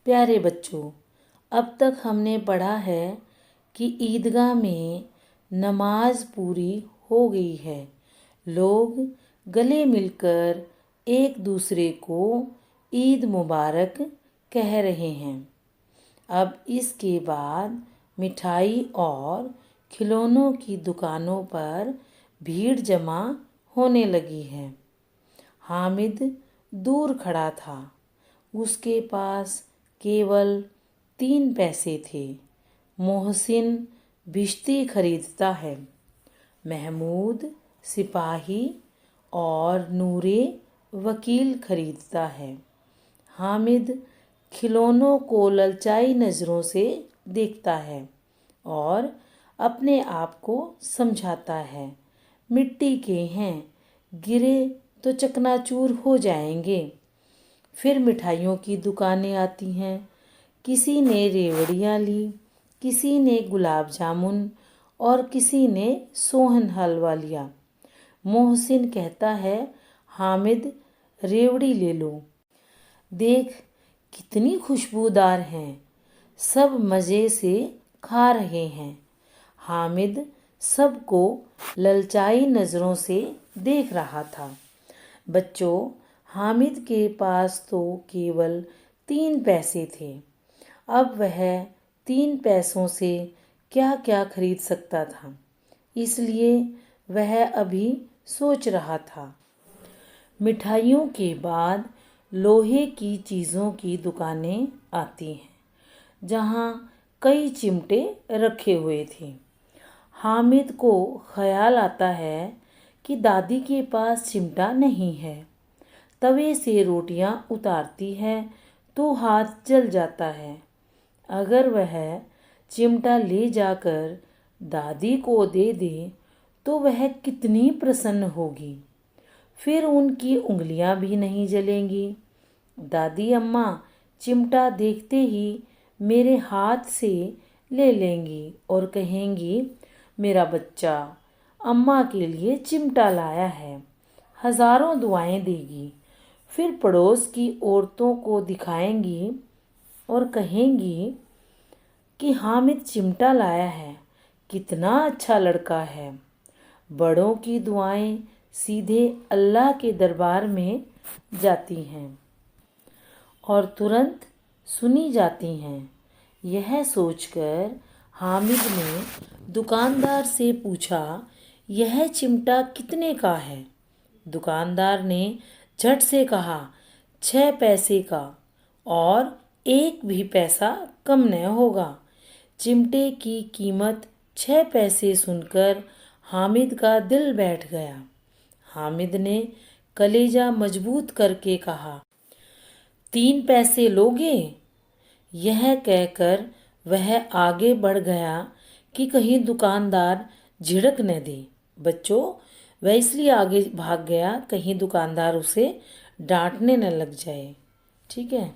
प्यारे बच्चों, अब तक हमने पढ़ा है कि ईदगाह में नमाज पूरी हो गई है। लोग गले मिलकर एक दूसरे को ईद मुबारक कह रहे हैं। अब इसके बाद मिठाई और खिलौनों की दुकानों पर भीड़ जमा होने लगी है। हामिद दूर खड़ा था। उसके पास केवल 3 पैसे थे। मोहसिन भिश्ती खरीदता है। महमूद सिपाही और नूरे वकील खरीदता है। हामिद खिलौनों को ललचाई नज़रों से देखता है और अपने आप को समझाता है, मिट्टी के हैं, गिरे तो चकनाचूर हो जाएंगे। फिर मिठाइयों की दुकानें आती हैं। किसी ने रेवड़ियाँ ली, किसी ने गुलाब जामुन और किसी ने सोहन हलवा लिया। मोहसिन कहता है, हामिद रेवड़ी ले लो, देख कितनी खुशबूदार हैं। सब मज़े से खा रहे हैं। हामिद सबको ललचाई नज़रों से देख रहा था। बच्चों, हामिद के पास तो केवल 3 पैसे थे। अब वह 3 पैसों से क्या क्या खरीद सकता था, इसलिए वह अभी सोच रहा था। मिठाइयों के बाद लोहे की चीज़ों की दुकानें आती हैं, जहाँ कई चिमटे रखे हुए थे। हामिद को ख्याल आता है कि दादी के पास चिमटा नहीं है। तवे से रोटियां उतारती है तो हाथ जल जाता है। अगर वह चिमटा ले जाकर दादी को दे दे तो वह कितनी प्रसन्न होगी। फिर उनकी उंगलियां भी नहीं जलेंगी। दादी अम्मा चिमटा देखते ही मेरे हाथ से ले लेंगी और कहेंगी, मेरा बच्चा अम्मा के लिए चिमटा लाया है। हज़ारों दुआएं देगी। फिर पड़ोस की औरतों को दिखाएंगी और कहेंगी कि हामिद चिमटा लाया है, कितना अच्छा लड़का है। बड़ों की दुआएं सीधे अल्लाह के दरबार में जाती हैं और तुरंत सुनी जाती हैं। यह सोचकर हामिद ने दुकानदार से पूछा, यह चिमटा कितने का है? दुकानदार ने झट से कहा, 6 पैसे का, और 1 भी पैसा कम न होगा। चिमटे की कीमत 6 पैसे सुनकर हामिद का दिल बैठ गया। हामिद ने कलेजा मजबूत करके कहा, 3 पैसे लोगे? यह कहकर वह आगे बढ़ गया कि कहीं दुकानदार झिड़क न दे। बच्चों, वह इसलिए आगे भाग गया कहीं दुकानदार उसे डांटने न लग जाए। ठीक है।